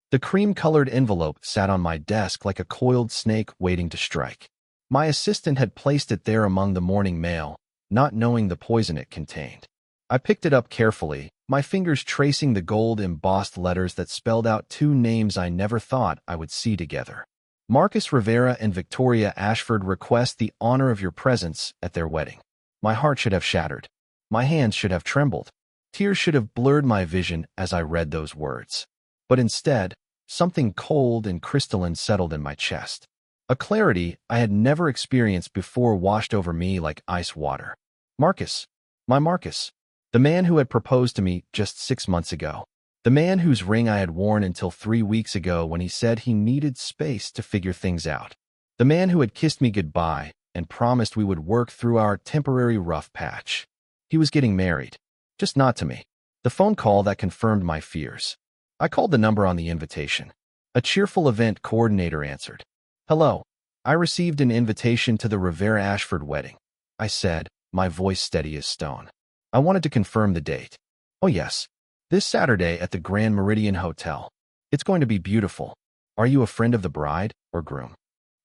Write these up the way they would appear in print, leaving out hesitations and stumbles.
The cream-colored envelope sat on my desk like a coiled snake waiting to strike. My assistant had placed it there among the morning mail, not knowing the poison it contained. I picked it up carefully, my fingers tracing the gold-embossed letters that spelled out two names I never thought I would see together. Marcus Rivera and Victoria Ashford request the honor of your presence at their wedding. My heart should have shattered. My hands should have trembled. Tears should have blurred my vision as I read those words. But instead, something cold and crystalline settled in my chest. A clarity I had never experienced before washed over me like ice water. Marcus. My Marcus. The man who had proposed to me just 6 months ago. The man whose ring I had worn until 3 weeks ago when he said he needed space to figure things out. The man who had kissed me goodbye and promised we would work through our temporary rough patch. He was getting married. Just not to me. The phone call that confirmed my fears. I called the number on the invitation. A cheerful event coordinator answered. Hello. I received an invitation to the Rivera Ashford wedding, I said, my voice steady as stone. I wanted to confirm the date. Oh yes. This Saturday at the Grand Meridian Hotel. It's going to be beautiful. Are you a friend of the bride or groom?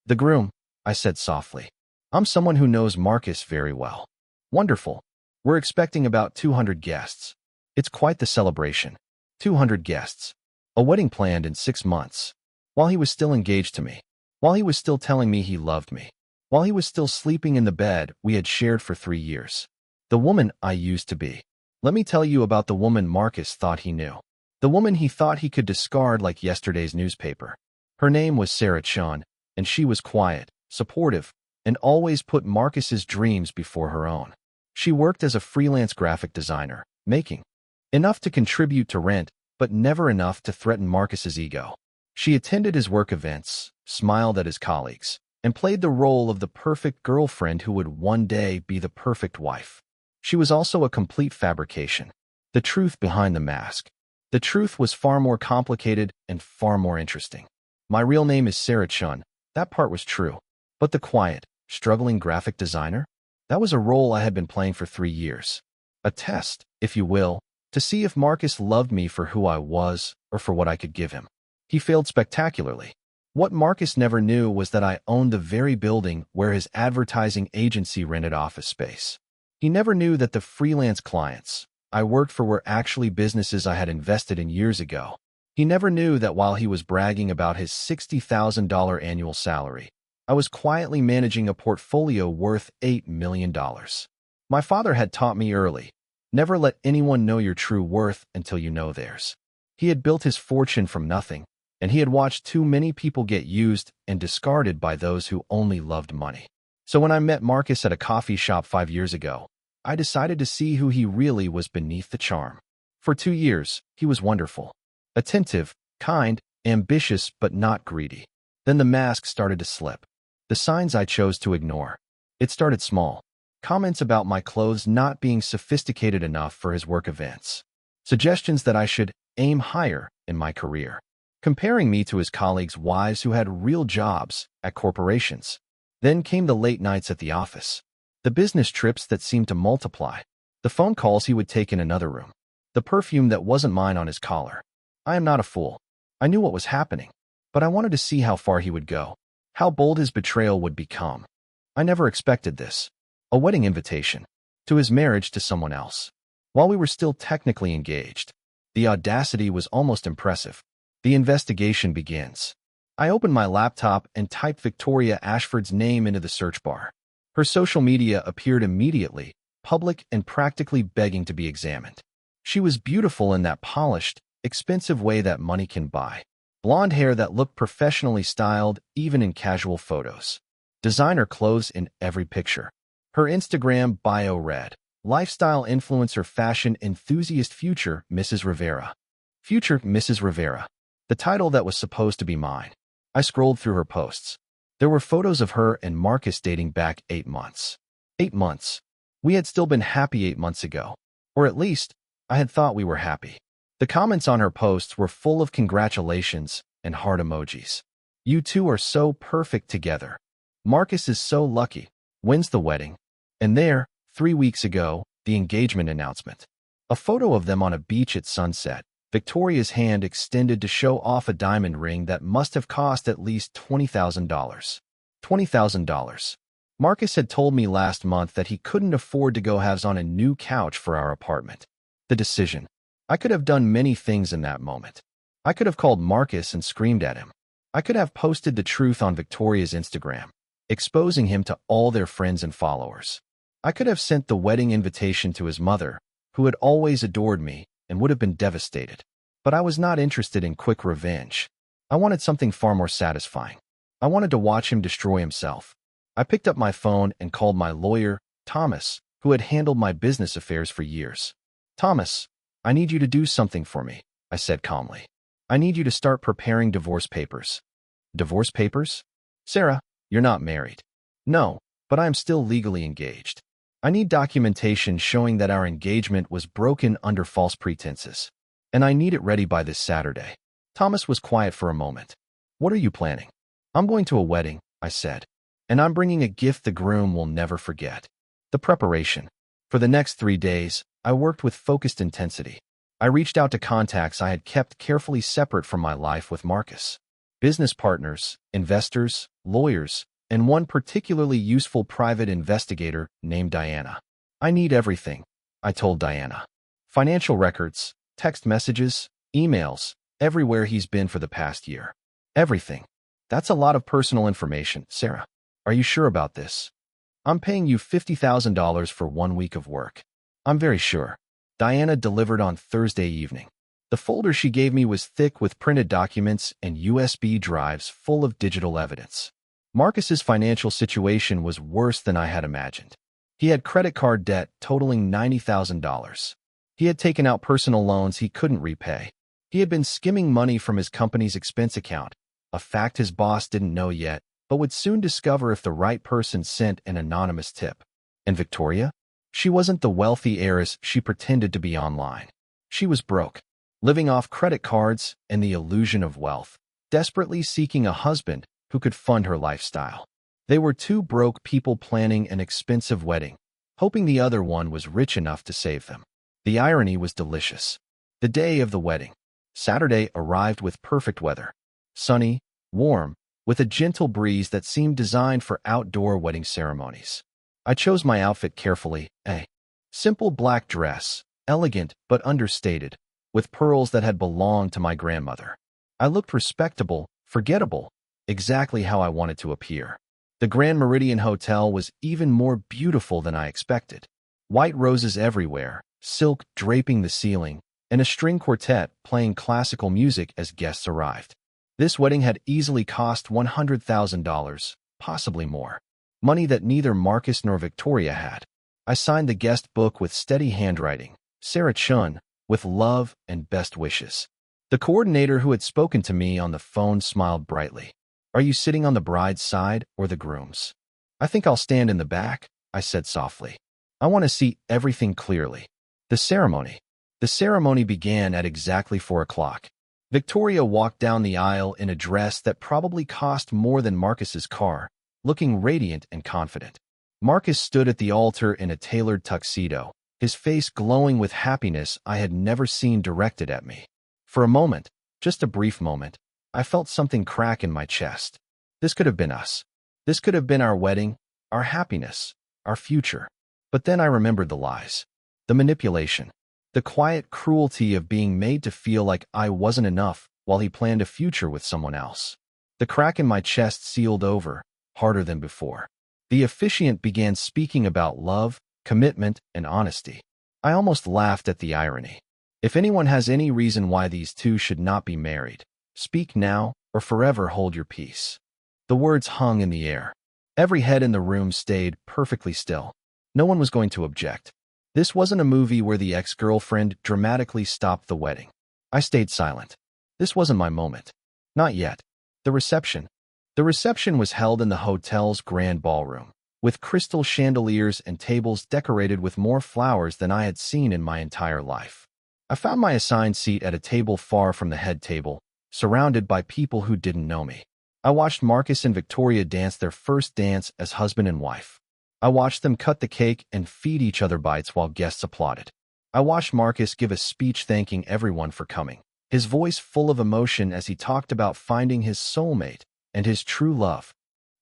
The groom, I said softly. I'm someone who knows Marcus very well. Wonderful. We're expecting about 200 guests. It's quite the celebration. 200 guests. A wedding planned in 6 months. While he was still engaged to me. While he was still telling me he loved me. While he was still sleeping in the bed we had shared for 3 years. The woman I used to be. Let me tell you about the woman Marcus thought he knew. The woman he thought he could discard like yesterday's newspaper. Her name was Sarah Chun, and she was quiet, supportive, and always put Marcus's dreams before her own. She worked as a freelance graphic designer, making enough to contribute to rent, but never enough to threaten Marcus's ego. She attended his work events, smiled at his colleagues, and played the role of the perfect girlfriend who would one day be the perfect wife. She was also a complete fabrication. The truth behind the mask. The truth was far more complicated and far more interesting. My real name is Sarah Chun. That part was true. But the quiet, struggling graphic designer? That was a role I had been playing for 3 years. A test, if you will, to see if Marcus loved me for who I was or for what I could give him. He failed spectacularly. What Marcus never knew was that I owned the very building where his advertising agency rented office space. He never knew that the freelance clients I worked for were actually businesses I had invested in years ago. He never knew that while he was bragging about his $60,000 annual salary, I was quietly managing a portfolio worth $8 million. My father had taught me early, never let anyone know your true worth until you know theirs. He had built his fortune from nothing, and he had watched too many people get used and discarded by those who only loved money. So when I met Marcus at a coffee shop 5 years ago, I decided to see who he really was beneath the charm. For 2 years, he was wonderful. Attentive, kind, ambitious, but not greedy. Then the mask started to slip. The signs I chose to ignore. It started small. Comments about my clothes not being sophisticated enough for his work events. Suggestions that I should aim higher in my career. Comparing me to his colleagues' wives who had real jobs at corporations. Then came the late nights at the office. The business trips that seemed to multiply. The phone calls he would take in another room. The perfume that wasn't mine on his collar. I am not a fool. I knew what was happening, but I wanted to see how far he would go, how bold his betrayal would become. I never expected this. A wedding invitation to his marriage to someone else. While we were still technically engaged, the audacity was almost impressive. The investigation begins. I opened my laptop and typed Victoria Ashford's name into the search bar. Her social media appeared immediately, public and practically begging to be examined. She was beautiful in that polished, expensive way that money can buy. Blonde hair that looked professionally styled even in casual photos. Designer clothes in every picture. Her Instagram bio read, lifestyle influencer fashion enthusiast future Mrs. Rivera. Future Mrs. Rivera. The title that was supposed to be mine. I scrolled through her posts. There were photos of her and Marcus dating back 8 months. 8 months. We had still been happy 8 months ago. Or at least, I had thought we were happy. The comments on her posts were full of congratulations and heart emojis. You two are so perfect together. Marcus is so lucky. When's the wedding? And there, 3 weeks ago, the engagement announcement. A photo of them on a beach at sunset, Victoria's hand extended to show off a diamond ring that must have cost at least $20,000. $20,000. Marcus had told me last month that he couldn't afford to go halves on a new couch for our apartment. The decision. I could have done many things in that moment. I could have called Marcus and screamed at him. I could have posted the truth on Victoria's Instagram, exposing him to all their friends and followers. I could have sent the wedding invitation to his mother, who had always adored me and would have been devastated. But I was not interested in quick revenge. I wanted something far more satisfying. I wanted to watch him destroy himself. I picked up my phone and called my lawyer, Thomas, who had handled my business affairs for years. Thomas, I need you to do something for me, I said calmly. I need you to start preparing divorce papers. Divorce papers? Sarah, you're not married. No, but I am still legally engaged. I need documentation showing that our engagement was broken under false pretenses. And I need it ready by this Saturday. Thomas was quiet for a moment. What are you planning? I'm going to a wedding, I said. And I'm bringing a gift the groom will never forget. The preparation. For the next 3 days, I worked with focused intensity. I reached out to contacts I had kept carefully separate from my life with Marcus. Business partners, investors, lawyers, and one particularly useful private investigator named Diana. I need everything, I told Diana. Financial records, text messages, emails, everywhere he's been for the past year. Everything. That's a lot of personal information, Sarah. Are you sure about this? I'm paying you $50,000 for 1 week of work. I'm very sure. Diana delivered on Thursday evening. The folder she gave me was thick with printed documents and USB drives full of digital evidence. Marcus's financial situation was worse than I had imagined. He had credit card debt totaling $90,000. He had taken out personal loans he couldn't repay. He had been skimming money from his company's expense account, a fact his boss didn't know yet, but would soon discover if the right person sent an anonymous tip. And Victoria? She wasn't the wealthy heiress she pretended to be online. She was broke, living off credit cards and the illusion of wealth, desperately seeking a husband who could fund her lifestyle. They were two broke people planning an expensive wedding, hoping the other one was rich enough to save them. The irony was delicious. The day of the wedding, Saturday, arrived with perfect weather. Sunny, warm, with a gentle breeze that seemed designed for outdoor wedding ceremonies. I chose my outfit carefully, a simple black dress, elegant but understated, with pearls that had belonged to my grandmother. I looked respectable, forgettable, exactly how I wanted to appear. The Grand Meridian Hotel was even more beautiful than I expected. White roses everywhere, silk draping the ceiling, and a string quartet playing classical music as guests arrived. This wedding had easily cost $100,000, possibly more. Money that neither Marcus nor Victoria had. I signed the guest book with steady handwriting, Sarah Chun, with love and best wishes. The coordinator who had spoken to me on the phone smiled brightly. Are you sitting on the bride's side or the groom's? I think I'll stand in the back, I said softly. I want to see everything clearly. The ceremony. The ceremony began at exactly 4 o'clock. Victoria walked down the aisle in a dress that probably cost more than Marcus's car, looking radiant and confident. Marcus stood at the altar in a tailored tuxedo, his face glowing with happiness I had never seen directed at me. For a moment, just a brief moment, I felt something crack in my chest. This could have been us. This could have been our wedding, our happiness, our future. But then I remembered the lies, the manipulation, the quiet cruelty of being made to feel like I wasn't enough while he planned a future with someone else. The crack in my chest sealed over, harder than before. The officiant began speaking about love, commitment, and honesty. I almost laughed at the irony. If anyone has any reason why these two should not be married, speak now or forever hold your peace. The words hung in the air. Every head in the room stayed perfectly still. No one was going to object. This wasn't a movie where the ex-girlfriend dramatically stopped the wedding. I stayed silent. This wasn't my moment. Not yet. The reception. The reception was held in the hotel's grand ballroom, with crystal chandeliers and tables decorated with more flowers than I had seen in my entire life. I found my assigned seat at a table far from the head table, surrounded by people who didn't know me. I watched Marcus and Victoria dance their first dance as husband and wife. I watched them cut the cake and feed each other bites while guests applauded. I watched Marcus give a speech thanking everyone for coming, his voice full of emotion as he talked about finding his soulmate and his true love.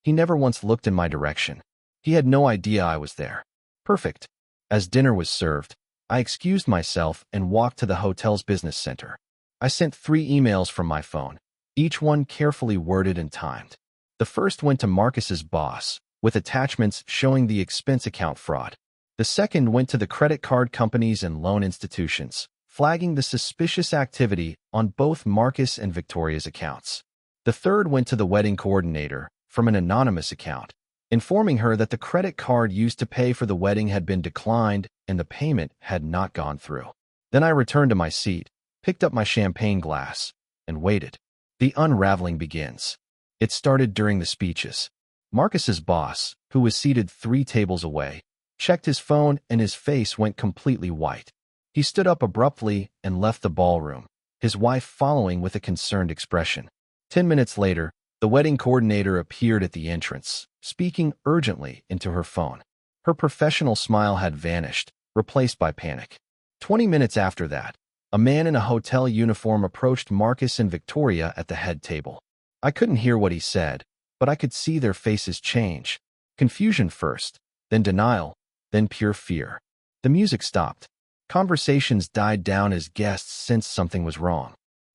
He never once looked in my direction. He had no idea I was there. Perfect. As dinner was served, I excused myself and walked to the hotel's business center. I sent 3 emails from my phone, each one carefully worded and timed. The first went to Marcus's boss, with attachments showing the expense account fraud. The second went to the credit card companies and loan institutions, flagging the suspicious activity on both Marcus and Victoria's accounts. The third went to the wedding coordinator from an anonymous account, informing her that the credit card used to pay for the wedding had been declined and the payment had not gone through. Then I returned to my seat, picked up my champagne glass, and waited. The unraveling begins. It started during the speeches. Marcus's boss, who was seated 3 tables away, checked his phone and his face went completely white. He stood up abruptly and left the ballroom, his wife following with a concerned expression. 10 minutes later, the wedding coordinator appeared at the entrance, speaking urgently into her phone. Her professional smile had vanished, replaced by panic. 20 minutes after that, a man in a hotel uniform approached Marcus and Victoria at the head table. I couldn't hear what he said, but I could see their faces change. Confusion first, then denial, then pure fear. The music stopped. Conversations died down as guests sensed something was wrong.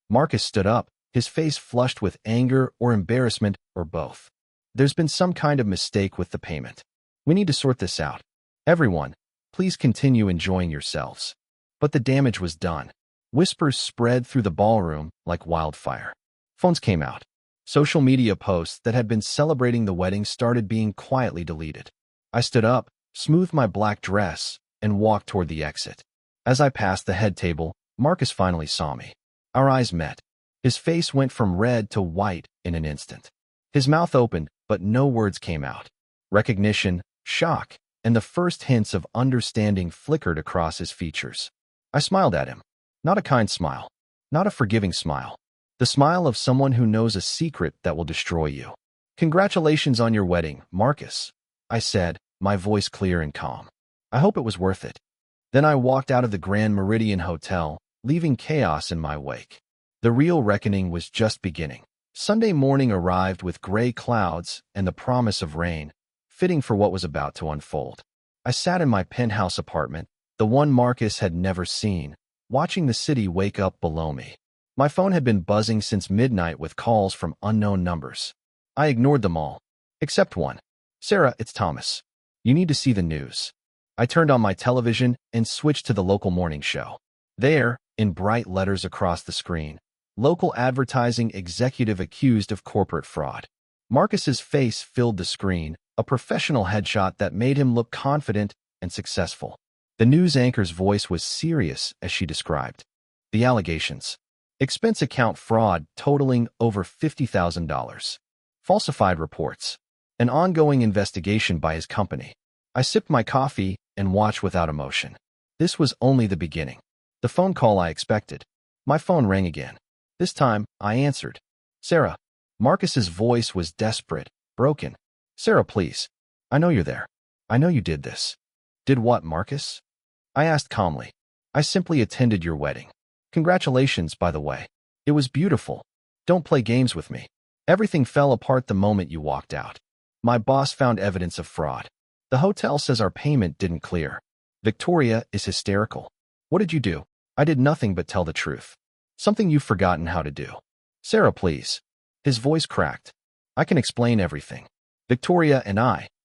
Marcus stood up, his face flushed with anger or embarrassment or both. There's been some kind of mistake with the payment. We need to sort this out. Everyone, please continue enjoying yourselves. But the damage was done. Whispers spread through the ballroom like wildfire. Phones came out. Social media posts that had been celebrating the wedding started being quietly deleted. I stood up, smoothed my black dress, and walked toward the exit. As I passed the head table, Marcus finally saw me. Our eyes met. His face went from red to white in an instant. His mouth opened, but no words came out. Recognition, shock, and the first hints of understanding flickered across his features. I smiled at him. Not a kind smile. Not a forgiving smile. The smile of someone who knows a secret that will destroy you. Congratulations on your wedding, Marcus, I said, my voice clear and calm. I hope it was worth it. Then I walked out of the Grand Meridian Hotel, leaving chaos in my wake. The real reckoning was just beginning. Sunday morning arrived with gray clouds and the promise of rain, fitting for what was about to unfold. I sat in my penthouse apartment, the one Marcus had never seen, watching the city wake up below me. My phone had been buzzing since midnight with calls from unknown numbers. I ignored them all, except one. Sarah, it's Thomas. You need to see the news. I turned on my television and switched to the local morning show. There, in bright letters across the screen, local advertising executive accused of corporate fraud. Marcus's face filled the screen, a professional headshot that made him look confident and successful. The news anchor's voice was serious as she described the allegations. Expense account fraud totaling over $50,000. Falsified reports. An ongoing investigation by his company. I sipped my coffee and watched without emotion. This was only the beginning. The phone call I expected. My phone rang again. This time, I answered. Sarah. Marcus's voice was desperate, broken. Sarah, please. I know you're there. I know you did this. Did what, Marcus? I asked calmly. I simply attended your wedding. Congratulations, by the way. It was beautiful. Don't play games with me. Everything fell apart the moment you walked out. My boss found evidence of fraud. The hotel says our payment didn't clear. Victoria is hysterical. What did you do? I did nothing but tell the truth. Something you've forgotten how to do. Sarah, please. His voice cracked. I can explain everything. Victoria and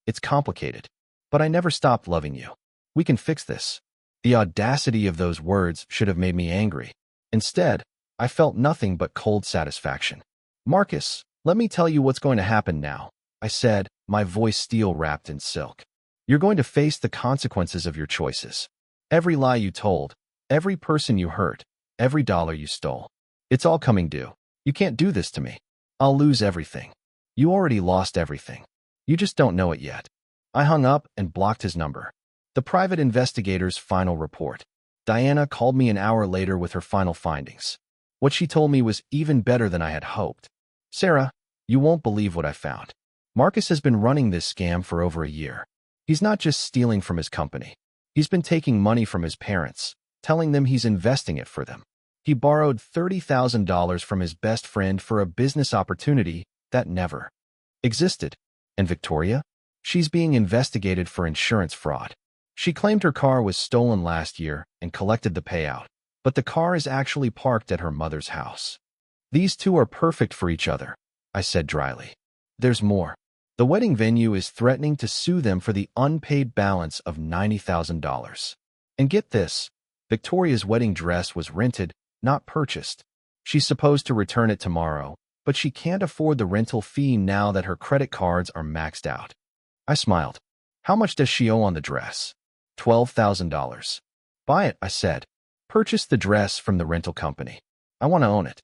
it's complicated. But I never stopped loving you. We can fix this. The audacity of those words should have made me angry. Instead, I felt nothing but cold satisfaction. Marcus, let me tell you what's going to happen now, I said, my voice steel-wrapped in silk. You're going to face the consequences of your choices. Every lie you told, every person you hurt, every dollar you stole. It's all coming due. You can't do this to me. I'll lose everything. You already lost everything. You just don't know it yet. I hung up and blocked his number. The private investigator's final report. Diana called me an hour later with her final findings. What she told me was even better than I had hoped. Sarah, you won't believe what I found. Marcus has been running this scam for over a year. He's not just stealing from his company. He's been taking money from his parents, telling them he's investing it for them. He borrowed $30,000 from his best friend for a business opportunity that never existed. And Victoria? She's being investigated for insurance fraud. She claimed her car was stolen last year and collected the payout, but the car is actually parked at her mother's house. These two are perfect for each other, I said dryly. There's more. The wedding venue is threatening to sue them for the unpaid balance of $90,000. And get this, Victoria's wedding dress was rented, not purchased. She's supposed to return it tomorrow, but she can't afford the rental fee now that her credit cards are maxed out. I smiled. How much does she owe on the dress? $12,000. Buy it, I said. Purchase the dress from the rental company. I want to own it.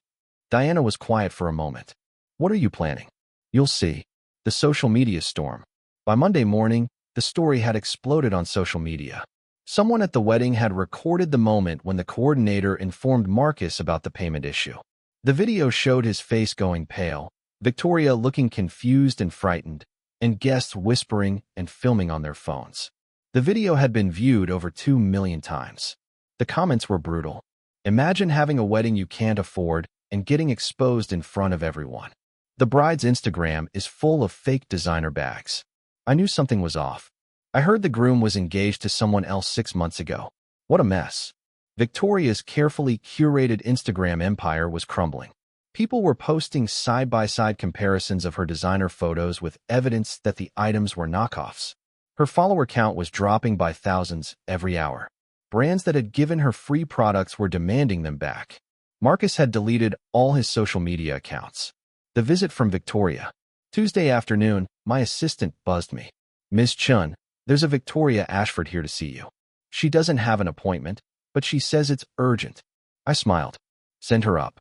Diana was quiet for a moment. What are you planning? You'll see. The social media storm. By Monday morning, the story had exploded on social media. Someone at the wedding had recorded the moment when the coordinator informed Marcus about the payment issue. The video showed his face going pale, Victoria looking confused and frightened, and guests whispering and filming on their phones. The video had been viewed over 2 million times. The comments were brutal. Imagine having a wedding you can't afford and getting exposed in front of everyone. The bride's Instagram is full of fake designer bags. I knew something was off. I heard the groom was engaged to someone else 6 months ago. What a mess. Victoria's carefully curated Instagram empire was crumbling. People were posting side-by-side comparisons of her designer photos with evidence that the items were knockoffs. Her follower count was dropping by thousands every hour. Brands that had given her free products were demanding them back. Marcus had deleted all his social media accounts. The visit from Victoria. Tuesday afternoon, my assistant buzzed me. Ms. Chun, there's a Victoria Ashford here to see you. She doesn't have an appointment, but she says it's urgent. I smiled. Send her up.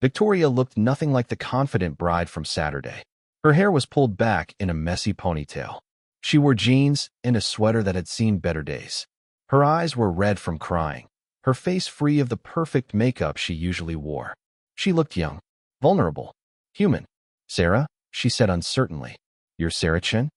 Victoria looked nothing like the confident bride from Saturday. Her hair was pulled back in a messy ponytail. She wore jeans and a sweater that had seen better days. Her eyes were red from crying, her face free of the perfect makeup she usually wore. She looked young, vulnerable, human. Sarah, she said uncertainly. You're Sarah Chen?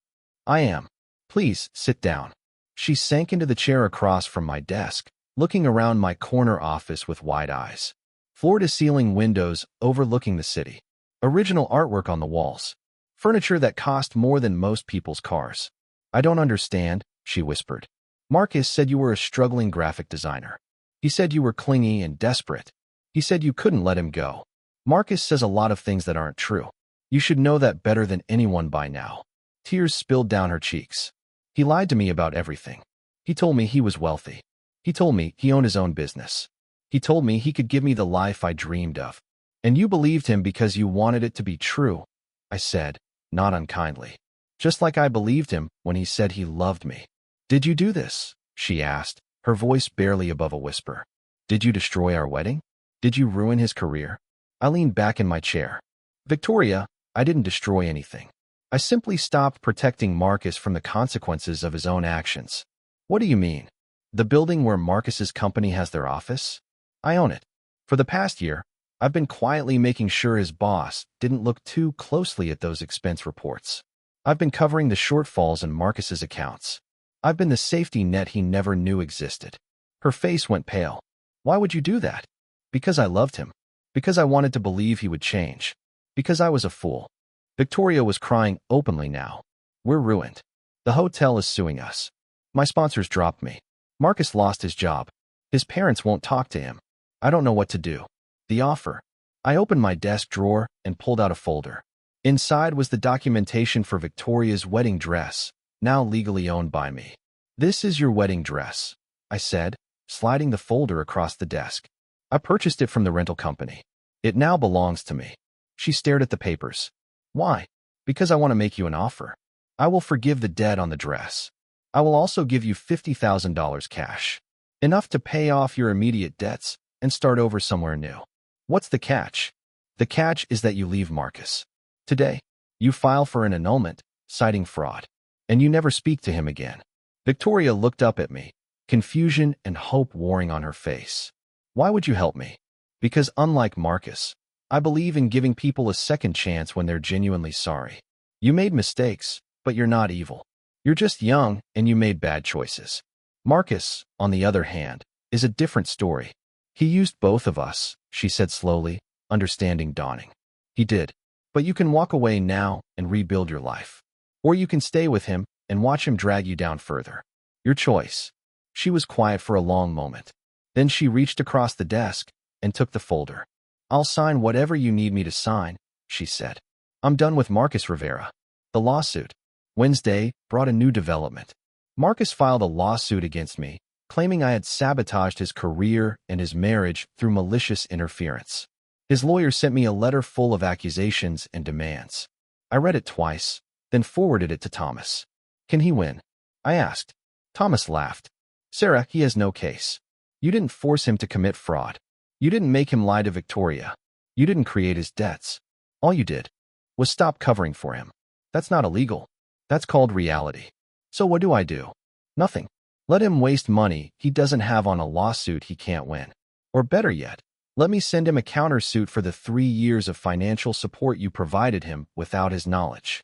I am. Please, sit down. She sank into the chair across from my desk, looking around my corner office with wide eyes. Floor-to-ceiling windows overlooking the city. Original artwork on the walls. Furniture that cost more than most people's cars. I don't understand, she whispered. Marcus said you were a struggling graphic designer. He said you were clingy and desperate. He said you couldn't let him go. Marcus says a lot of things that aren't true. You should know that better than anyone by now. Tears spilled down her cheeks. He lied to me about everything. He told me he was wealthy. He told me he owned his own business. He told me he could give me the life I dreamed of. And you believed him because you wanted it to be true, I said, not unkindly. Just like I believed him when he said he loved me. Did you do this? She asked, her voice barely above a whisper. Did you destroy our wedding? Did you ruin his career? I leaned back in my chair. Victoria, I didn't destroy anything. I simply stopped protecting Marcus from the consequences of his own actions. What do you mean? The building where Marcus's company has their office? I own it. For the past year, I've been quietly making sure his boss didn't look too closely at those expense reports. I've been covering the shortfalls in Marcus's accounts. I've been the safety net he never knew existed. Her face went pale. Why would you do that? Because I loved him. Because I wanted to believe he would change. Because I was a fool. Victoria was crying openly now. We're ruined. The hotel is suing us. My sponsors dropped me. Marcus lost his job. His parents won't talk to him. I don't know what to do. The offer. I opened my desk drawer and pulled out a folder. Inside was the documentation for Victoria's wedding dress, now legally owned by me. This is your wedding dress, I said, sliding the folder across the desk. I purchased it from the rental company. It now belongs to me. She stared at the papers. Why? Because I want to make you an offer. I will forgive the debt on the dress. I will also give you $50,000 cash. Enough to pay off your immediate debts and start over somewhere new. What's the catch? The catch is that you leave Marcus. Today, you file for an annulment, citing fraud, and you never speak to him again. Victoria looked up at me, confusion and hope warring on her face. Why would you help me? Because unlike Marcus, I believe in giving people a second chance when they're genuinely sorry. You made mistakes, but you're not evil. You're just young and you made bad choices. Marcus, on the other hand, is a different story. He used both of us, she said slowly, understanding dawning. He did. But you can walk away now and rebuild your life. Or you can stay with him and watch him drag you down further. Your choice. She was quiet for a long moment. Then she reached across the desk and took the folder. I'll sign whatever you need me to sign, she said. I'm done with Marcus Rivera. The lawsuit. Wednesday brought a new development. Marcus filed a lawsuit against me, claiming I had sabotaged his career and his marriage through malicious interference. His lawyer sent me a letter full of accusations and demands. I read it twice, then forwarded it to Thomas. Can he win? I asked. Thomas laughed. Sarah, he has no case. You didn't force him to commit fraud. You didn't make him lie to Victoria. You didn't create his debts. All you did was stop covering for him. That's not illegal. That's called reality. So what do I do? Nothing. Let him waste money he doesn't have on a lawsuit he can't win. Or better yet, let me send him a countersuit for the 3 years of financial support you provided him without his knowledge.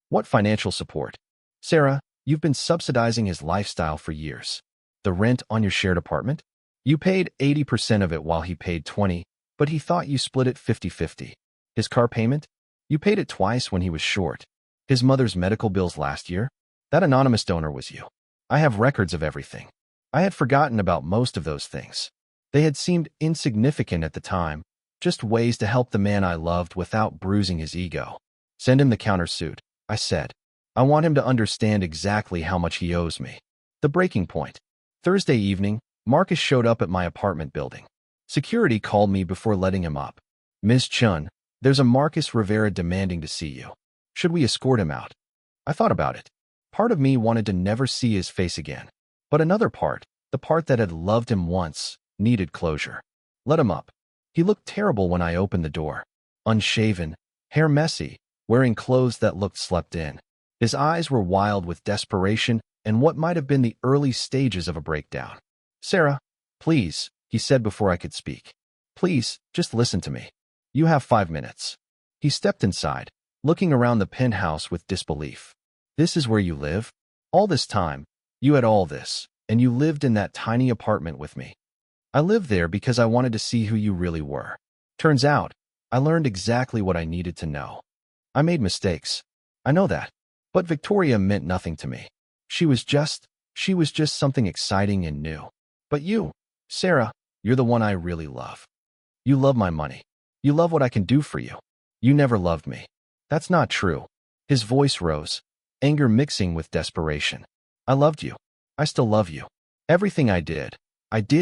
What financial support? Sarah, you've been subsidizing his lifestyle for years. The rent on your shared apartment? You paid 80% of it while he paid 20, but he thought you split it 50-50. His car payment? You paid it twice when he was short. His mother's medical bills last year? That anonymous donor was you. I have records of everything. I had forgotten about most of those things. They had seemed insignificant at the time, just ways to help the man I loved without bruising his ego. Send him the countersuit, I said. I want him to understand exactly how much he owes me. The breaking point. Thursday evening, Marcus showed up at my apartment building. Security called me before letting him up. Ms. Chun, there's a Marcus Rivera demanding to see you. Should we escort him out? I thought about it. Part of me wanted to never see his face again. But another part, the part that had loved him once, needed closure. Let him up. He looked terrible when I opened the door. Unshaven, hair messy, wearing clothes that looked slept in. His eyes were wild with desperation and what might have been the early stages of a breakdown. Sarah, please, he said before I could speak. Please, just listen to me. You have 5 minutes. He stepped inside, looking around the penthouse with disbelief. This is where you live? All this time, you had all this, and you lived in that tiny apartment with me. I lived there because I wanted to see who you really were. Turns out, I learned exactly what I needed to know. I made mistakes. I know that. But Victoria meant nothing to me. She was just something exciting and new. But you, Sarah, you're the one I really love. You love my money. You love what I can do for you. You never loved me. That's not true. His voice rose, anger mixing with desperation. I loved you. I still love you. Everything I did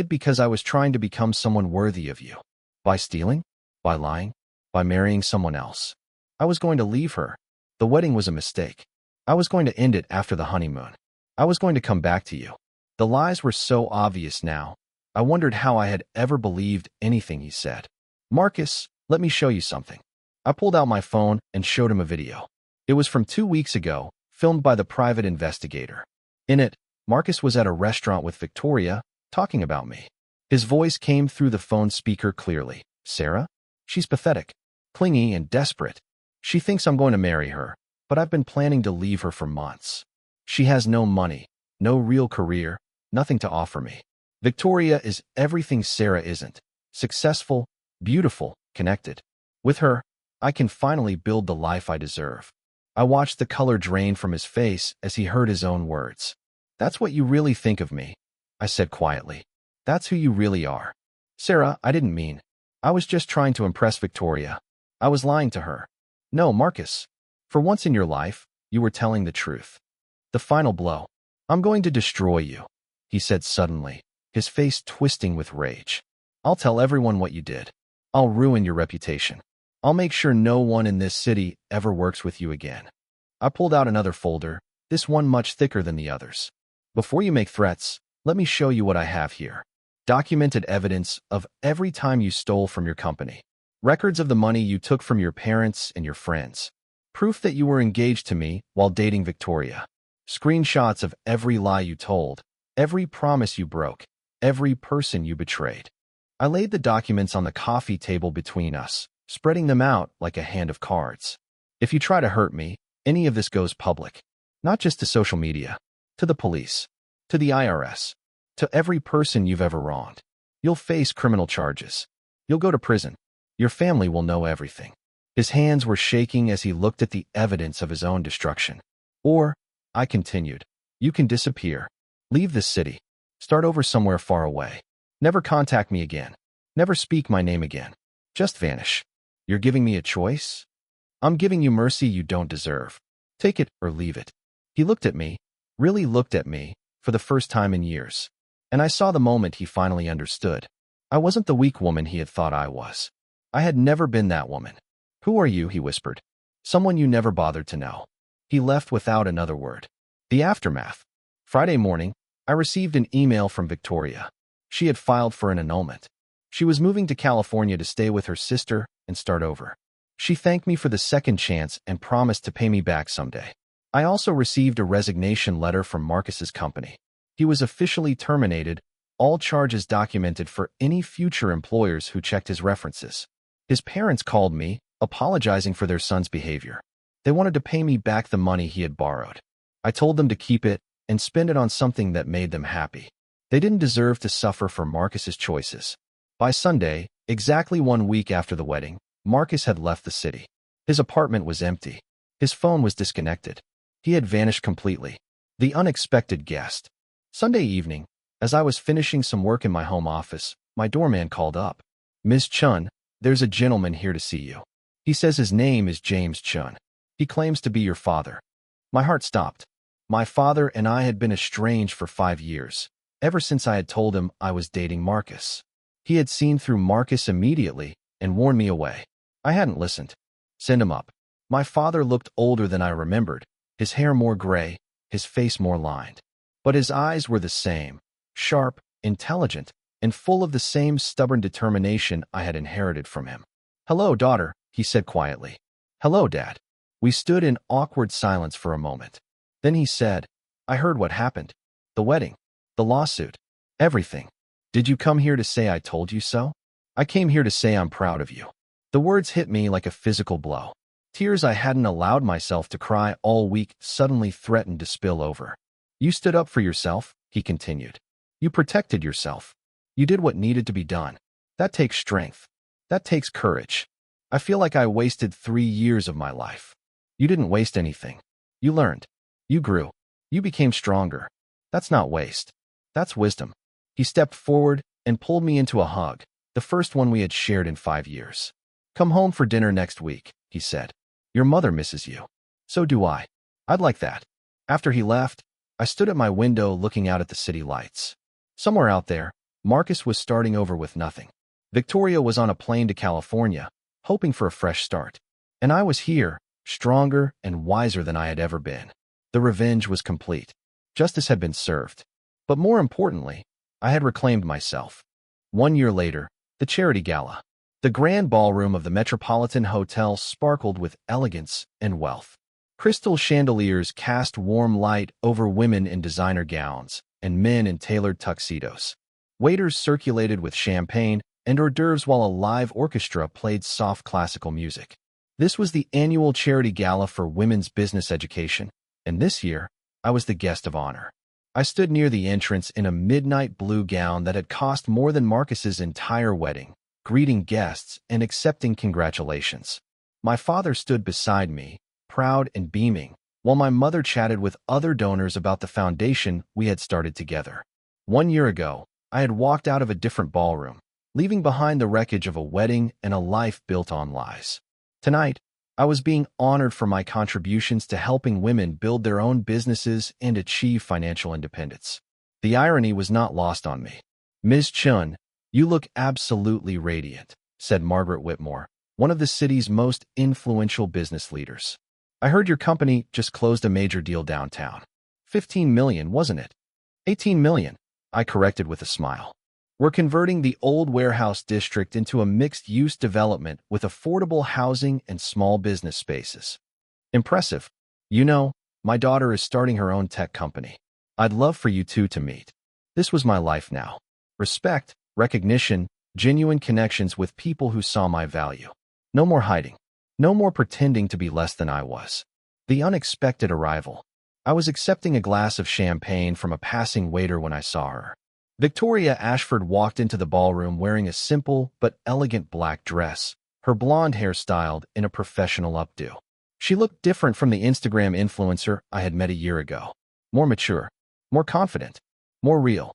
because I was trying to become someone worthy of you. By stealing? By lying? By marrying someone else? I was going to leave her. The wedding was a mistake. I was going to end it after the honeymoon. I was going to come back to you. The lies were so obvious now. I wondered how I had ever believed anything he said. Marcus, let me show you something. I pulled out my phone and showed him a video. It was from 2 weeks ago, filmed by the private investigator. In it, Marcus was at a restaurant with Victoria, talking about me. His voice came through the phone speaker clearly. Sarah? She's pathetic, clingy and desperate. She thinks I'm going to marry her, but I've been planning to leave her for months. She has no money, no real career, nothing to offer me. Victoria is everything Sarah isn't. Successful, beautiful, connected. With her, I can finally build the life I deserve. I watched the color drain from his face as he heard his own words. That's what you really think of me, I said quietly. That's who you really are. Sarah, I didn't mean. I was just trying to impress Victoria. I was lying to her. No, Marcus. For once in your life, you were telling the truth. The final blow. I'm going to destroy you, he said suddenly, his face twisting with rage. I'll tell everyone what you did. I'll ruin your reputation. I'll make sure no one in this city ever works with you again. I pulled out another folder, this one much thicker than the others. Before you make threats, let me show you what I have here. Documented evidence of every time you stole from your company. Records of the money you took from your parents and your friends. Proof that you were engaged to me while dating Victoria. Screenshots of every lie you told, every promise you broke, every person you betrayed. I laid the documents on the coffee table between us, spreading them out like a hand of cards. If you try to hurt me, any of this goes public. Not just to social media, to the police, to the IRS. To every person you've ever wronged. You'll face criminal charges. You'll go to prison. Your family will know everything. His hands were shaking as he looked at the evidence of his own destruction. Or, I continued, you can disappear. Leave this city. Start over somewhere far away. Never contact me again. Never speak my name again. Just vanish. You're giving me a choice? I'm giving you mercy you don't deserve. Take it or leave it. He looked at me, really looked at me, for the first time in years. And I saw the moment he finally understood. I wasn't the weak woman he had thought I was. I had never been that woman. Who are you, he whispered. Someone you never bothered to know. He left without another word. The aftermath. Friday morning, I received an email from Victoria. She had filed for an annulment. She was moving to California to stay with her sister and start over. She thanked me for the second chance and promised to pay me back someday. I also received a resignation letter from Marcus's company. He was officially terminated, all charges documented for any future employers who checked his references. His parents called me, apologizing for their son's behavior. They wanted to pay me back the money he had borrowed. I told them to keep it and spend it on something that made them happy. They didn't deserve to suffer for Marcus's choices. By Sunday, exactly 1 week after the wedding, Marcus had left the city. His apartment was empty. His phone was disconnected. He had vanished completely. The unexpected guest. Sunday evening, as I was finishing some work in my home office, my doorman called up. Ms. Chun, there's a gentleman here to see you. He says his name is James Chun. He claims to be your father. My heart stopped. My father and I had been estranged for 5 years, ever since I had told him I was dating Marcus. He had seen through Marcus immediately and warned me away. I hadn't listened. Send him up. My father looked older than I remembered, his hair more gray, his face more lined. But his eyes were the same, sharp, intelligent, and full of the same stubborn determination I had inherited from him. Hello, daughter, he said quietly. Hello, Dad. We stood in awkward silence for a moment. Then he said, I heard what happened. The wedding. The lawsuit. Everything. Did you come here to say I told you so? I came here to say I'm proud of you. The words hit me like a physical blow. Tears I hadn't allowed myself to cry all week suddenly threatened to spill over. You stood up for yourself, he continued. You protected yourself. You did what needed to be done. That takes strength. That takes courage. I feel like I wasted 3 years of my life. You didn't waste anything. You learned. You grew. You became stronger. That's not waste. That's wisdom. He stepped forward and pulled me into a hug, the first one we had shared in 5 years. Come home for dinner next week, he said. Your mother misses you. So do I. I'd like that. After he left, I stood at my window looking out at the city lights. Somewhere out there, Marcus was starting over with nothing. Victoria was on a plane to California, hoping for a fresh start. And I was here, stronger and wiser than I had ever been. The revenge was complete. Justice had been served. But more importantly, I had reclaimed myself. 1 year later, the charity gala. The grand ballroom of the Metropolitan Hotel sparkled with elegance and wealth. Crystal chandeliers cast warm light over women in designer gowns and men in tailored tuxedos. Waiters circulated with champagne and hors d'oeuvres while a live orchestra played soft classical music. This was the annual charity gala for women's business education, and this year, I was the guest of honor. I stood near the entrance in a midnight blue gown that had cost more than Marcus's entire wedding, greeting guests and accepting congratulations. My father stood beside me, proud and beaming, while my mother chatted with other donors about the foundation we had started together. 1 year ago, I had walked out of a different ballroom, leaving behind the wreckage of a wedding and a life built on lies. Tonight, I was being honored for my contributions to helping women build their own businesses and achieve financial independence. The irony was not lost on me. Ms. Chun, you look absolutely radiant, said Margaret Whitmore, one of the city's most influential business leaders. I heard your company just closed a major deal downtown. 15 million, wasn't it? 18 million, I corrected with a smile. We're converting the old warehouse district into a mixed-use development with affordable housing and small business spaces. Impressive. You know, my daughter is starting her own tech company. I'd love for you two to meet. This was my life now. Respect, recognition, genuine connections with people who saw my value. No more hiding. No more pretending to be less than I was. The unexpected arrival. I was accepting a glass of champagne from a passing waiter when I saw her. Victoria Ashford walked into the ballroom wearing a simple but elegant black dress, her blonde hair styled in a professional updo. She looked different from the Instagram influencer I had met a year ago. More mature, more confident, more real.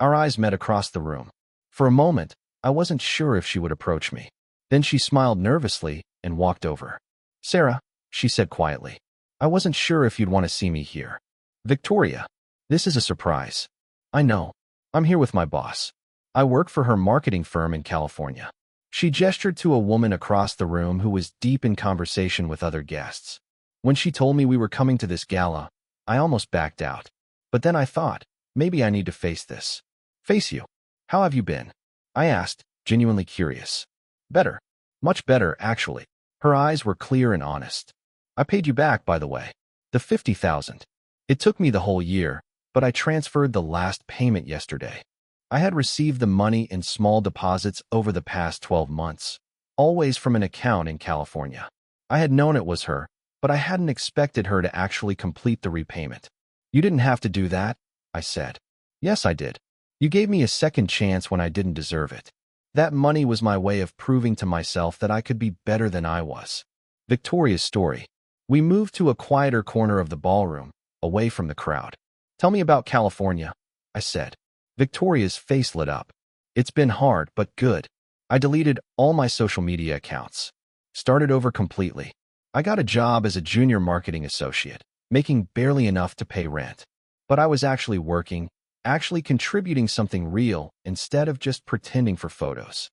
Our eyes met across the room. For a moment, I wasn't sure if she would approach me. Then she smiled nervously and walked over. "Sarah," she said quietly, "I wasn't sure if you'd want to see me here." "Victoria, this is a surprise." "I know. I'm here with my boss. I work for her marketing firm in California." She gestured to a woman across the room who was deep in conversation with other guests. When she told me we were coming to this gala, I almost backed out. But then I thought, maybe I need to face this. "Face you. How have you been?" I asked, genuinely curious. "Better. Much better, actually." Her eyes were clear and honest. "I paid you back, by the way. The 50,000. It took me the whole year, but I transferred the last payment yesterday. I had received the money in small deposits over the past 12 months, always from an account in California. I had known it was her, but I hadn't expected her to actually complete the repayment." "You didn't have to do that," I said. "Yes, I did. You gave me a second chance when I didn't deserve it. That money was my way of proving to myself that I could be better than I was." Victoria's story. We moved to a quieter corner of the ballroom, away from the crowd. "Tell me about California," I said. Victoria's face lit up. "It's been hard, but good. I deleted all my social media accounts. Started over completely. I got a job as a junior marketing associate, making barely enough to pay rent. But I was actually working, actually contributing something real instead of just pretending for photos.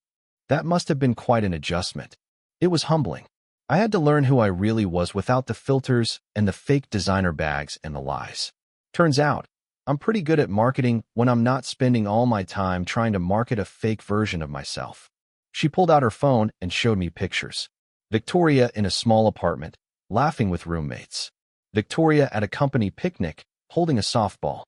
That must have been quite an adjustment. It was humbling. I had to learn who I really was without the filters and the fake designer bags and the lies. Turns out, I'm pretty good at marketing when I'm not spending all my time trying to market a fake version of myself." She pulled out her phone and showed me pictures. Victoria in a small apartment, laughing with roommates. Victoria at a company picnic, holding a softball.